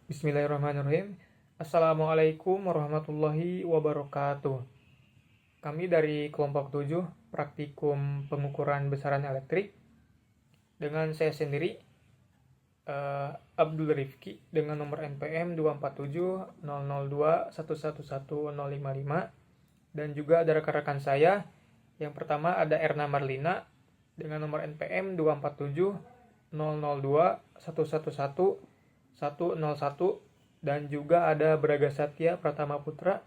Bismillahirrahmanirrahim. Assalamualaikum warahmatullahi wabarakatuh. Kami dari kelompok 7 praktikum pengukuran besaran elektrik dengan saya sendiri Abdul Rifki dengan nomor NPM 2470021111055 dan juga ada rekan-rekan saya. Yang pertama ada Erna Marlina dengan nomor NPM 2470021111001 dan juga ada Braga Satya Pratama Putra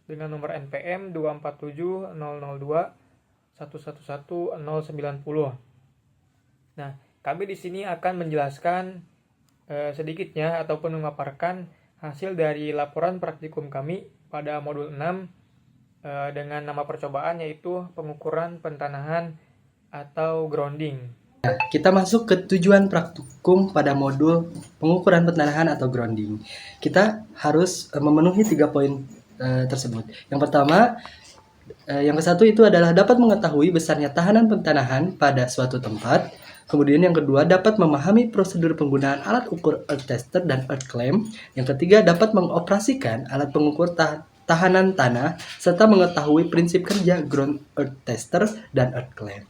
dengan nomor NPM 2470021111090. Nah, kami di sini akan menjelaskan sedikitnya ataupun memaparkan hasil dari laporan praktikum kami pada modul 6 dengan nama percobaan yaitu pengukuran pentanahan atau grounding. Kita masuk ke tujuan praktikum pada modul pengukuran pentanahan atau grounding. Kita harus memenuhi 3 poin tersebut. Yang pertama, yang ke satu itu adalah dapat mengetahui besarnya tahanan pentanahan pada suatu tempat. Kemudian yang kedua, dapat memahami prosedur penggunaan alat ukur earth tester dan earth clamp. Yang ketiga, dapat mengoperasikan alat pengukur tahanan tanah serta mengetahui prinsip kerja ground earth tester dan earth clamp.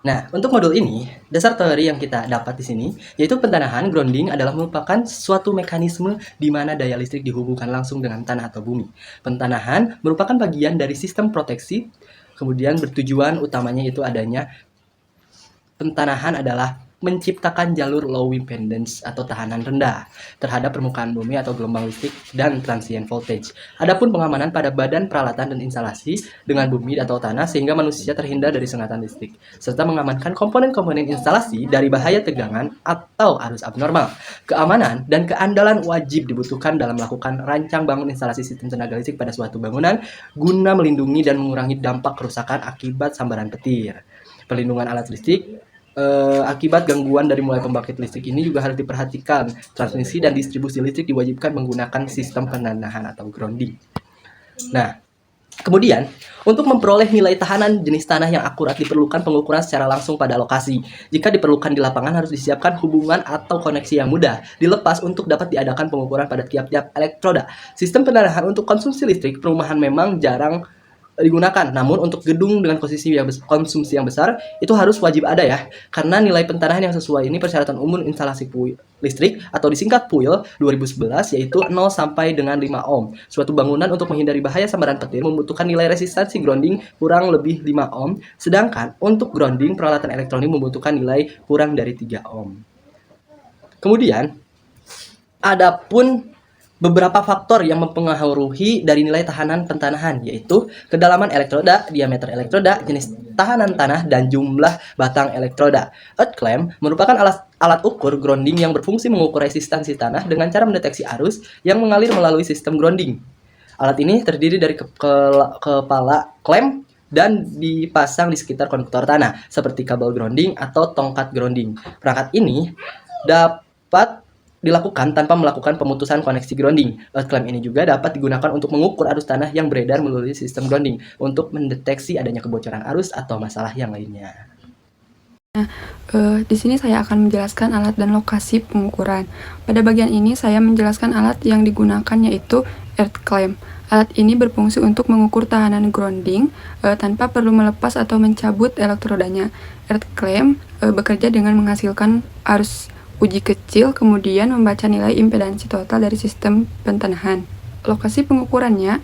Nah, untuk modul ini, dasar teori yang kita dapat di sini, yaitu pentanahan grounding adalah merupakan suatu mekanisme di mana daya listrik dihubungkan langsung dengan tanah atau bumi. Pentanahan merupakan bagian dari sistem proteksi, kemudian bertujuan utamanya itu adanya pentanahan adalah menciptakan jalur low impedance atau tahanan rendah terhadap permukaan bumi atau gelombang listrik dan transient voltage. Adapun pengamanan pada badan peralatan dan instalasi dengan bumi atau tanah sehingga manusia terhindar dari sengatan listrik, serta mengamankan komponen-komponen instalasi dari bahaya tegangan atau arus abnormal. Keamanan dan keandalan wajib dibutuhkan dalam melakukan rancang bangun instalasi sistem tenaga listrik pada suatu bangunan guna melindungi dan mengurangi dampak kerusakan akibat sambaran petir. Perlindungan alat listrik akibat gangguan dari mulai pembangkit listrik ini juga harus diperhatikan. Transmisi dan distribusi listrik diwajibkan menggunakan sistem pentanahan atau grounding. Nah, kemudian untuk memperoleh nilai tahanan jenis tanah yang akurat diperlukan pengukuran secara langsung pada lokasi. Jika diperlukan di lapangan harus disiapkan hubungan atau koneksi yang mudah dilepas untuk dapat diadakan pengukuran pada tiap-tiap elektroda. Sistem pentanahan untuk konsumsi listrik perumahan memang jarang digunakan, namun untuk gedung dengan konsumsi yang besar itu harus wajib ada ya, karena nilai pentanahan yang sesuai ini persyaratan umum instalasi listrik atau disingkat PUIL 2011 yaitu 0 sampai dengan 5 ohm. Suatu bangunan untuk menghindari bahaya sambaran petir membutuhkan nilai resistansi grounding kurang lebih 5 ohm, sedangkan untuk grounding peralatan elektronik membutuhkan nilai kurang dari 3 ohm. Kemudian adapun beberapa faktor yang mempengaruhi dari nilai tahanan pentanahan, yaitu kedalaman elektroda, diameter elektroda, jenis tahanan tanah, dan jumlah batang elektroda. Earth clamp merupakan alat ukur grounding yang berfungsi mengukur resistansi tanah dengan cara mendeteksi arus yang mengalir melalui sistem grounding. Alat ini terdiri dari kepala clamp dan dipasang di sekitar konduktor tanah, seperti kabel grounding atau tongkat grounding. Perangkat ini dapat dilakukan tanpa melakukan pemutusan koneksi grounding. Earth clamp ini juga dapat digunakan untuk mengukur arus tanah yang beredar melalui sistem grounding untuk mendeteksi adanya kebocoran arus atau masalah yang lainnya. Nah, di sini saya akan menjelaskan alat dan lokasi pengukuran. Pada bagian ini saya menjelaskan alat yang digunakan yaitu earth clamp. Alat ini berfungsi untuk mengukur tahanan grounding tanpa perlu melepas atau mencabut elektrodanya. Earth clamp bekerja dengan menghasilkan arus uji kecil, kemudian membaca nilai impedansi total dari sistem pentanahan. Lokasi pengukurannya,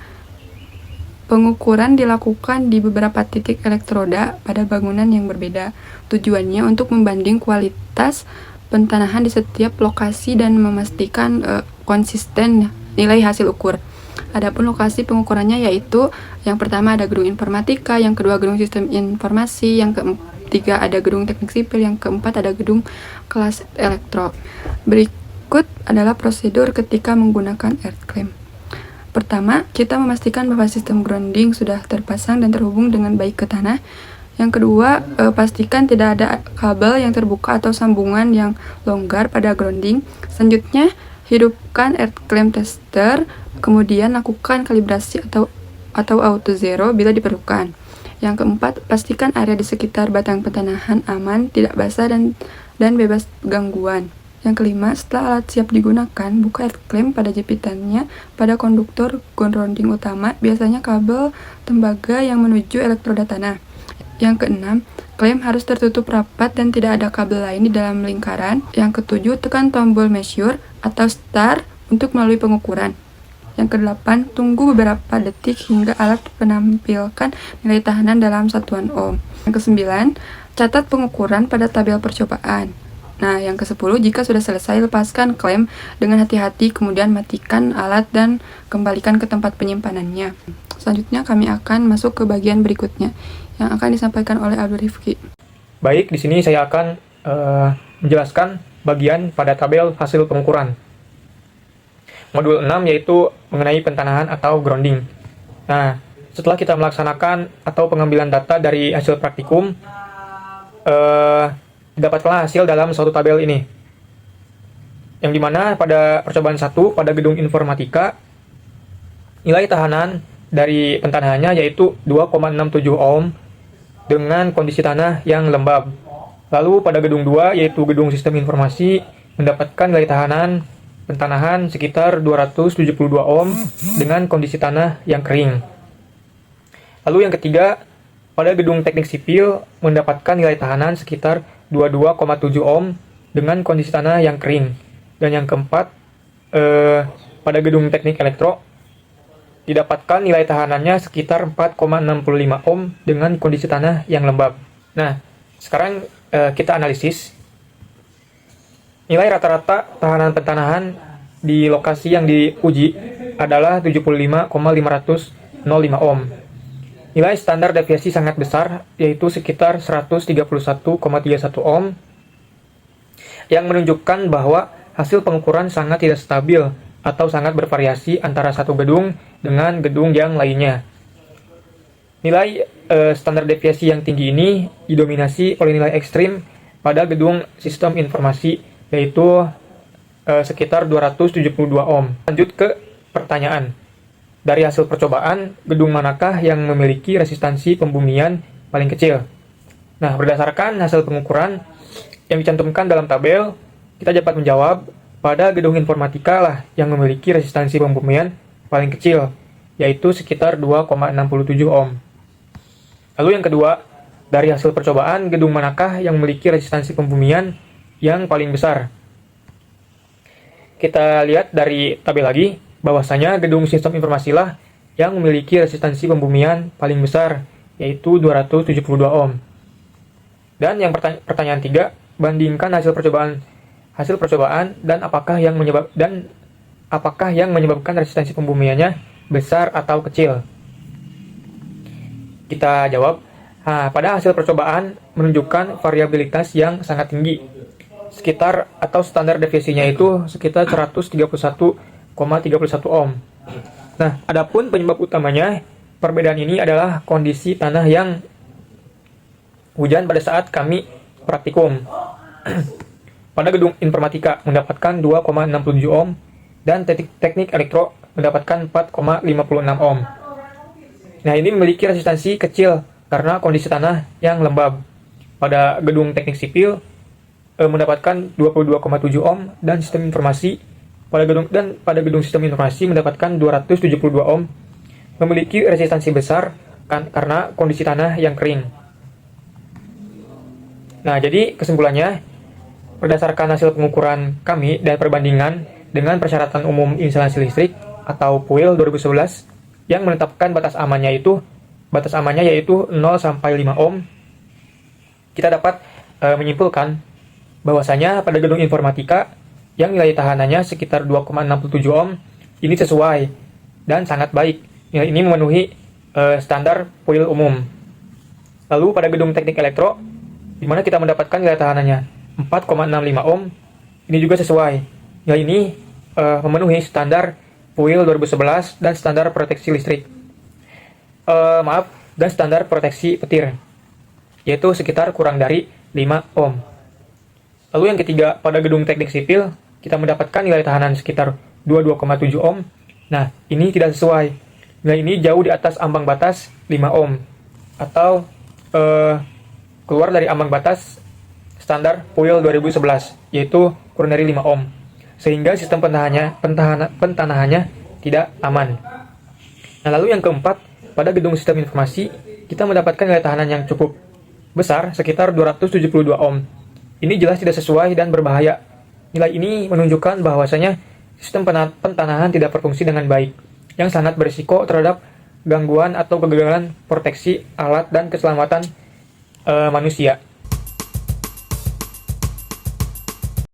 pengukuran dilakukan di beberapa titik elektroda pada bangunan yang berbeda. Tujuannya untuk membanding kualitas pentanahan di setiap lokasi dan memastikan konsisten nilai hasil ukur. Adapun lokasi pengukurannya yaitu yang pertama ada gedung informatika, yang kedua gedung sistem informasi, yang ketiga ada gedung teknik sipil, yang keempat ada gedung kelas elektro. Berikut adalah prosedur ketika menggunakan earth clamp. Pertama, kita memastikan bahwa sistem grounding sudah terpasang dan terhubung dengan baik ke tanah. Yang kedua, pastikan tidak ada kabel yang terbuka atau sambungan yang longgar pada grounding. Selanjutnya, hidupkan earth clamp tester, kemudian lakukan kalibrasi atau auto zero bila diperlukan. Yang keempat, pastikan area di sekitar batang pentanahan aman, tidak basah dan bebas gangguan. Yang kelima, setelah alat siap digunakan, buka earth clamp pada jepitannya pada konduktor grounding utama, biasanya kabel tembaga yang menuju elektroda tanah. Yang keenam, klem harus tertutup rapat dan tidak ada kabel lain di dalam lingkaran. Yang ketujuh, tekan tombol measure atau start untuk melalui pengukuran. Yang kedelapan, tunggu beberapa detik hingga alat menampilkan nilai tahanan dalam satuan ohm. Yang kesembilan, catat pengukuran pada tabel percobaan. Nah, yang ke-10, jika sudah selesai, lepaskan klem dengan hati-hati, kemudian matikan alat dan kembalikan ke tempat penyimpanannya. Selanjutnya, kami akan masuk ke bagian berikutnya, yang akan disampaikan oleh Abdul Rifki. Baik, di sini saya akan menjelaskan bagian pada tabel hasil pengukuran. Modul 6 yaitu mengenai pentanahan atau grounding. Nah, setelah kita melaksanakan atau pengambilan data dari hasil praktikum, dapatkanlah hasil dalam suatu tabel ini. Yang dimana pada percobaan 1 pada gedung informatika, nilai tahanan dari pentanahannya yaitu 2,67 ohm dengan kondisi tanah yang lembab. Lalu pada gedung 2 yaitu gedung sistem informasi mendapatkan nilai tahanan pentanahan sekitar 272 ohm dengan kondisi tanah yang kering. Lalu yang ketiga, pada gedung teknik sipil mendapatkan nilai tahanan sekitar 22,7 ohm dengan kondisi tanah yang kering. Dan yang keempat, pada gedung teknik elektro didapatkan nilai tahanannya sekitar 4,65 ohm dengan kondisi tanah yang lembab. Nah, sekarang kita analisis. Nilai rata-rata tahanan pentanahan di lokasi yang diuji adalah 75,505 ohm. Nilai standar deviasi sangat besar, yaitu sekitar 131,31 ohm, yang menunjukkan bahwa hasil pengukuran sangat tidak stabil atau sangat bervariasi antara satu gedung dengan gedung yang lainnya. Nilai standar deviasi yang tinggi ini didominasi oleh nilai ekstrim pada gedung sistem informasi, yaitu sekitar 272 ohm. Lanjut ke pertanyaan. Dari hasil percobaan, gedung manakah yang memiliki resistansi pembumian paling kecil? Nah, berdasarkan hasil pengukuran yang dicantumkan dalam tabel, kita dapat menjawab pada gedung informatika lah yang memiliki resistansi pembumian paling kecil, yaitu sekitar 2,67 ohm. Lalu yang kedua, dari hasil percobaan, gedung manakah yang memiliki resistansi pembumian yang paling besar? Kita lihat dari tabel lagi, bahwasanya gedung sistem informasi lah yang memiliki resistansi pembumian paling besar, yaitu 272 ohm. Dan yang pertanyaan 3, bandingkan hasil percobaan dan apakah yang menyebabkan resistansi pembumiannya besar atau kecil. Kita jawab, pada hasil percobaan menunjukkan variabilitas yang sangat tinggi, sekitar atau standar deviasinya itu sekitar 131,31 ohm. Nah, adapun penyebab utamanya, perbedaan ini adalah kondisi tanah yang hujan pada saat kami praktikum. Pada gedung informatika mendapatkan 2,67 ohm dan teknik elektro mendapatkan 4,56 ohm. Nah, ini memiliki resistansi kecil karena kondisi tanah yang lembab. Pada gedung teknik sipil mendapatkan 22,7 ohm dan sistem informasi pada gedung sistem informasi mendapatkan 272 ohm, memiliki resistansi besar karena kondisi tanah yang kering. Nah, jadi kesimpulannya, berdasarkan hasil pengukuran kami dan perbandingan dengan persyaratan umum instalasi listrik atau PUIL 2011 yang menetapkan batas amannya yaitu 0 sampai 5 ohm, kita dapat menyimpulkan bahwasanya pada gedung informatika yang nilai tahanannya sekitar 2,67 ohm ini sesuai dan sangat baik. Nilai ini memenuhi standar PUIL umum. Lalu pada gedung teknik elektro, di mana kita mendapatkan nilai tahanannya 4,65 ohm, ini juga sesuai. Nilai ini memenuhi standar PUIL 2011 dan standar proteksi listrik. Dan standar proteksi petir, yaitu sekitar kurang dari 5 ohm. Lalu yang ketiga, pada gedung teknik sipil, kita mendapatkan nilai tahanan sekitar 22,7 ohm. Nah, ini tidak sesuai. Nilai ini jauh di atas ambang batas 5 ohm, atau keluar dari ambang batas standar PUIL 2011, yaitu kurang dari 5 ohm, sehingga sistem pentanahannya tidak aman. Nah, lalu yang keempat, pada gedung sistem informasi, kita mendapatkan nilai tahanan yang cukup besar, sekitar 272 ohm. Ini jelas tidak sesuai dan berbahaya. Nilai ini menunjukkan bahwasanya sistem pentanahan tidak berfungsi dengan baik, yang sangat berisiko terhadap gangguan atau kegagalan proteksi alat dan keselamatan manusia.